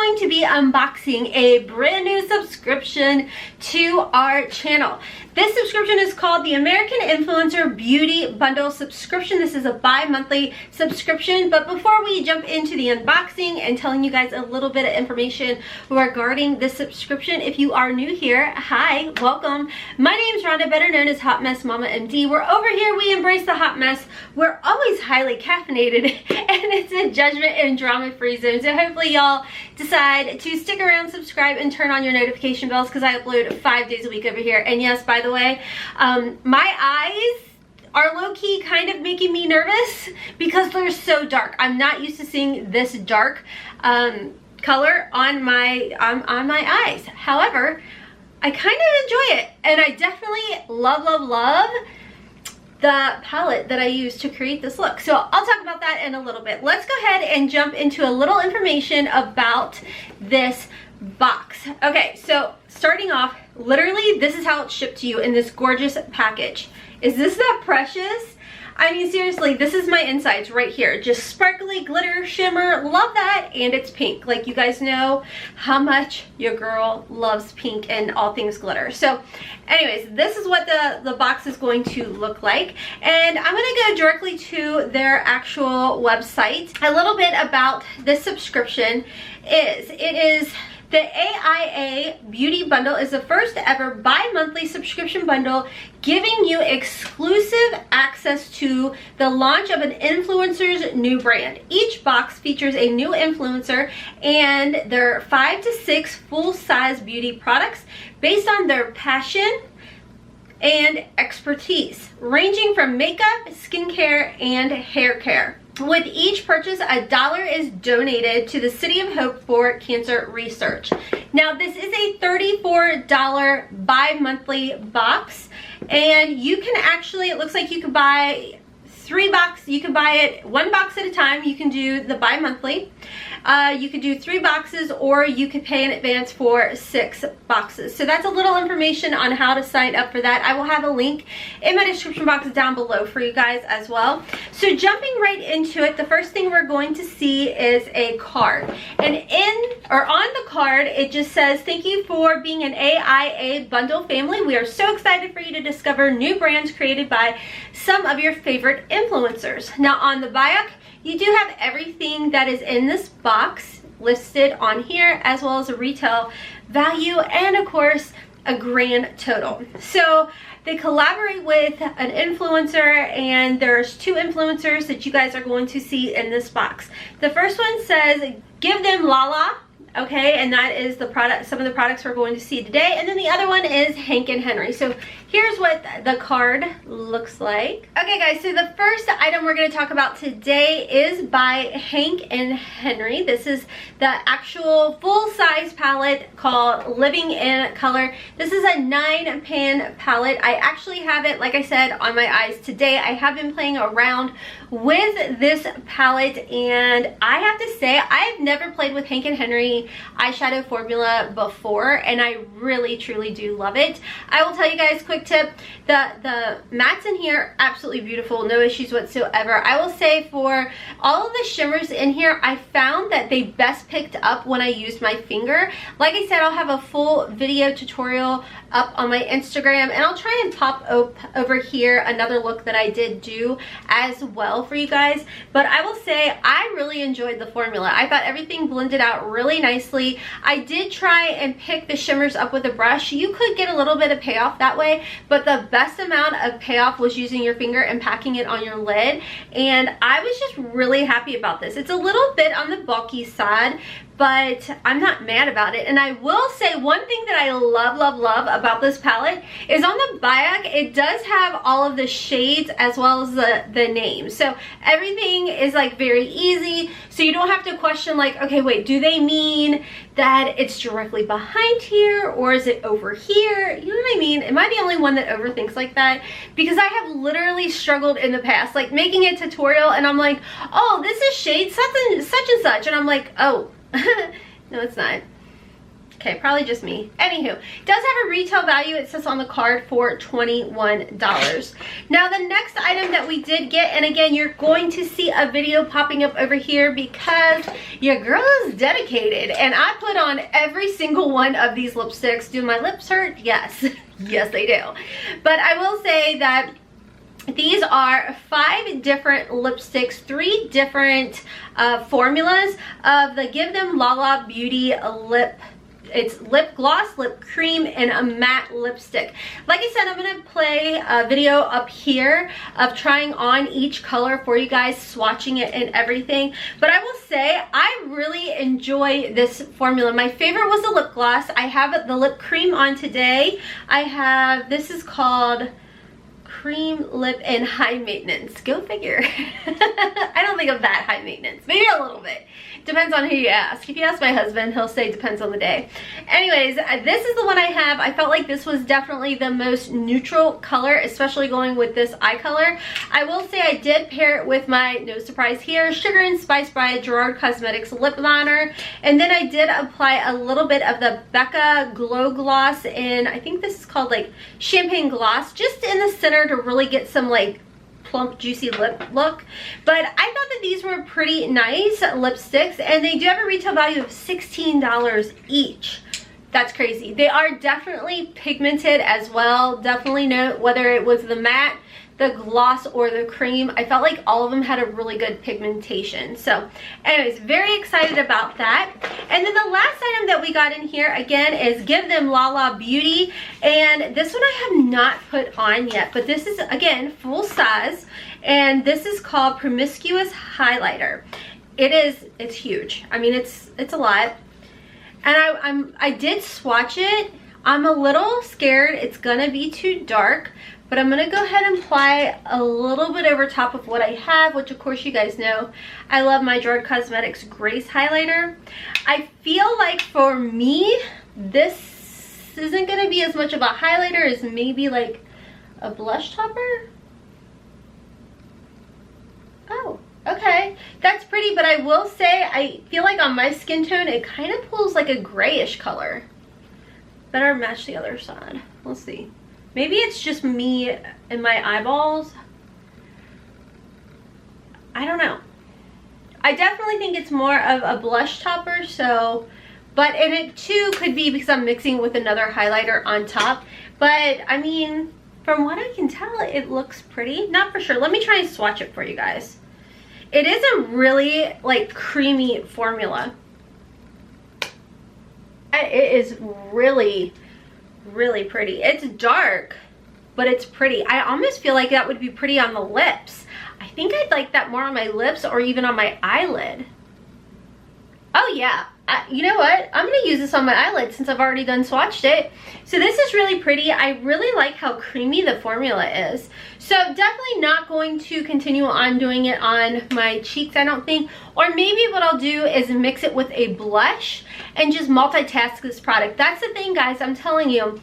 going to be unboxing a brand new subscription to our channel. This subscription is called the American Influencer Beauty Bundle subscription. This is a bi-monthly subscription, but before we jump into the unboxing and telling you guys a little bit of information regarding this subscription, if you are new here, hi, welcome. My name is Rhonda, better known as Hotmess Mama MD. We're over here, we embrace the hot mess. We're always highly caffeinated and it's a judgment and drama-free zone. So hopefully y'all decide to stick around, subscribe, and turn on your notification bells because I upload 5 days a week over here. And yes, by the way, my eyes are low-key kind of making me nervous because they're so dark. I'm not used to seeing this dark color on my eyes. However, I kind of enjoy it, and I definitely love the palette that I used to create this look. So I'll talk about that in a little bit. Let's go ahead and jump into a little information about this box. Okay, so starting off, literally this is how it's shipped to you in this gorgeous package. Is this that precious? I mean, seriously, this is my insides right here. Just sparkly glitter shimmer, love that, and it's pink. Like, you guys know how much your girl loves pink and all things glitter. So anyways, this is what the box is going to look like, and I'm gonna go directly to their actual website. A little bit about this subscription is, it is the AIA Beauty Bundle is the first ever bi-monthly subscription bundle giving you exclusive access to the launch of an influencer's new brand. Each box features a new influencer and their 5 to 6 full-size beauty products based on their passion and expertise, ranging from makeup, skincare, and hair care. With each purchase, $1 is donated to the City of Hope for cancer research. Now, this is a $34 bi-monthly box, and you can actually, it looks like you could buy 3 boxes. You can buy it 1 box at a time. You can do the bi-monthly. You could do 3 boxes, or you could pay in advance for 6 boxes. So that's a little information on how to sign up for that. I will have a link in my description box down below for you guys as well. So jumping right into it, the first thing we're going to see is a card. And on the card, it just says, "Thank you for being an AIA Bundle family. We are so excited for you to discover new brands created by some of your favorite influencers." Now on the back, you do have everything that is in this box listed on here, as well as a retail value and of course a grand total. So they collaborate with an influencer, and there's 2 influencers that you guys are going to see in this box. The first one says, "Give them Lala." Okay, and that is the product, some of the products we're going to see today. And then the other one is Hank and Henry. So here's what the card looks like. Okay guys, so the first item we're going to talk about today is by Hank and Henry. This is the actual full-size palette called Living in Color. This is a 9-pan palette. I actually have it, like I said, on my eyes today. I have been playing around with this palette, and I have to say, I've never played with Hank and Henry eyeshadow formula before, and I really truly do love it. I will tell you guys, quick tip, the mattes in here, absolutely beautiful, no issues whatsoever. I will say for all of the shimmers in here, I found that they best picked up when I used my finger. Like I said, I'll have a full video tutorial up on my Instagram, and I'll try and pop over here another look that I did do as well for you guys. But I will say, I really enjoyed the formula. I thought everything blended out really nicely. I did try and pick the shimmers up with a brush. You could get a little bit of payoff that way, but the best amount of payoff was using your finger and packing it on your lid, and I was just really happy about this. It's a little bit on the bulky side, but I'm not mad about it. And I will say one thing that I love about this palette is on the back, it does have all of the shades as well as the names. So everything is like very easy, so you don't have to question like, okay, wait, do they mean that it's directly behind here, or is it over here? You know what I mean? Am I the only one that overthinks like that? Because I have literally struggled in the past, like making a tutorial and I'm like, oh, this is shade such and such, and I'm like, oh, no, it's not. Okay, probably just me. Anywho, it does have a retail value, it says on the card, for $21. Now the next item that we did get, and again, you're going to see a video popping up over here because your girl is dedicated, and I put on every single one of these lipsticks. Do my lips hurt? Yes. Yes, they do. But I will say that these are 5 different lipsticks, 3 different formulas of the Give Them Lala Beauty lip. It's lip gloss, lip cream, and a matte lipstick. Like I said, I'm going to play a video up here of trying on each color for you guys, swatching it and everything. But I will say, I really enjoy this formula. My favorite was the lip gloss. I have the lip cream on today. I have, this is called Cream Lip and High Maintenance. Go figure. I don't think of that high maintenance. Maybe a little bit. Depends on who you ask. If you ask my husband, he'll say depends on the day. Anyways, this is the one I have. I felt like this was definitely the most neutral color, especially going with this eye color. I will say I did pair it with my, no surprise here, Sugar and Spice by Gerard Cosmetics lip liner. And then I did apply a little bit of the Becca Glow Gloss in, I think this is called like Champagne Gloss, just in the center to really get some like plump juicy lip look. But I thought that these were pretty nice lipsticks, and they do have a retail value of $16 each. That's crazy. They are definitely pigmented as well. Definitely note whether it was the matte, the gloss, or the cream, I felt like all of them had a really good pigmentation. So anyways, very excited about that. And then the last item that we got in here again is Give Them Lala Beauty, and this one I have not put on yet, but this is again full size, and this is called Promiscuous Highlighter. It's huge. I mean, it's a lot. And I did swatch it. I'm a little scared it's gonna be too dark, but I'm gonna go ahead and apply a little bit over top of what I have, which of course you guys know I love my Gerard Cosmetics Grace highlighter. I feel like for me, this isn't gonna be as much of a highlighter as maybe like a blush topper. Oh, okay, that's pretty, but I will say I feel like on my skin tone it kind of pulls like a grayish color. Better match the other side. We'll see. Maybe it's just me and my eyeballs. I don't know. I definitely think it's more of a blush topper, so, but and it too could be because I'm mixing with another highlighter on top. But I mean, from what I can tell, it looks pretty. Not for sure. Let me try and swatch it for you guys. It is a really like creamy formula. It is really pretty. It's dark, but it's pretty. I almost feel like that would be pretty on the lips. I think I'd like that more on my lips or even on my eyelid. Oh yeah, you know what? I'm gonna use this on my eyelid since I've already done swatched it. So this is really pretty. I really like how creamy the formula is. So definitely not going to continue on doing it on my cheeks, I don't think. Or maybe what I'll do is mix it with a blush and just multitask this product. That's the thing, guys, I'm telling you.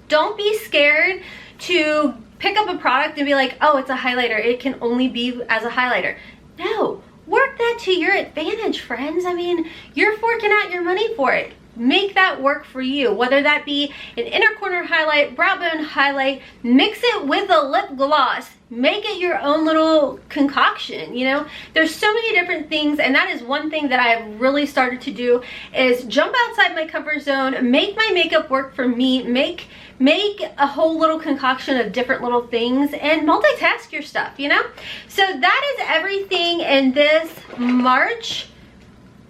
Don't be scared to pick up a product and be like, oh, it's a highlighter. It can only be as a highlighter. No. Work that to your advantage, friends. I mean, you're forking out your money for it. Make that work for you, whether that be an inner corner highlight, brow bone highlight, mix it with a lip gloss, make it your own little concoction. You know, there's so many different things, and that is one thing that I've really started to do is jump outside my comfort zone, make my makeup work for me, make a whole little concoction of different little things and multitask your stuff, you know? So that is everything in this March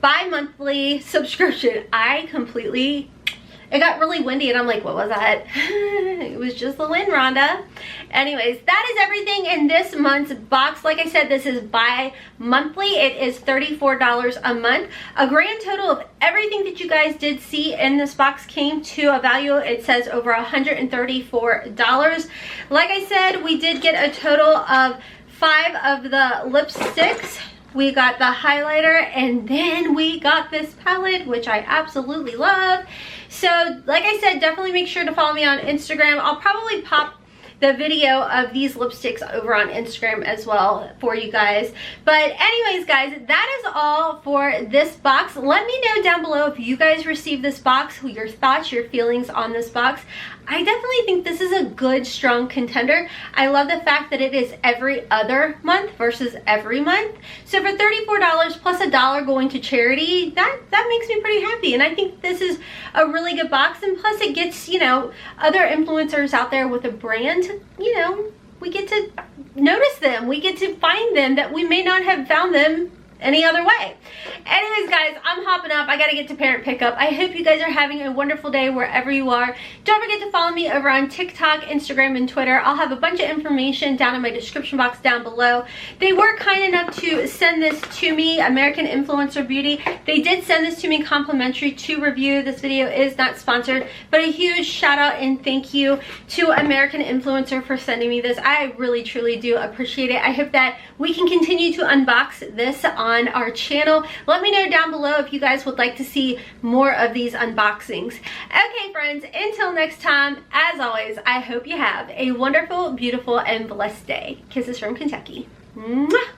bi-monthly subscription. It got really windy and I'm like, what was that? It was just the wind, Rhonda. Anyways, that is everything in this month's box. Like I said, this is bi-monthly. It is $34 a month. A grand total of everything that you guys did see in this box came to a value, it says over $134. Like I said, we did get a total of 5 of the lipsticks. We got the highlighter, and then we got this palette, which I absolutely love. So like I said, definitely make sure to follow me on Instagram. I'll probably pop the video of these lipsticks over on Instagram as well for you guys. But anyways, guys, that is all for this box. Let me know down below if you guys received this box, your thoughts, your feelings on this box. I definitely think this is a good, strong contender. I love the fact that it is every other month versus every month. So for $34 plus $1 going to charity, that makes me pretty happy. And I think this is a really good box. And plus it gets, you know, other influencers out there with a brand, you know, we get to notice them. We get to find them that we may not have found them any other way. Anyways, guys, I'm hopping up. I gotta get to parent pickup. I hope you guys are having a wonderful day wherever you are. Don't forget to follow me over on TikTok, Instagram, and Twitter. I'll have a bunch of information down in my description box down below. They were kind enough to send this to me, American Influencer Beauty. They did send this to me complimentary to review. This video is not sponsored, but a huge shout out and thank you to American Influencer for sending me this. I really, truly do appreciate it. I hope that we can continue to unbox this on our channel. Let me know down below if you guys would like to see more of these unboxings. Okay, friends, until next time, as always, I hope you have a wonderful, beautiful, and blessed day. Kisses from Kentucky. Mwah!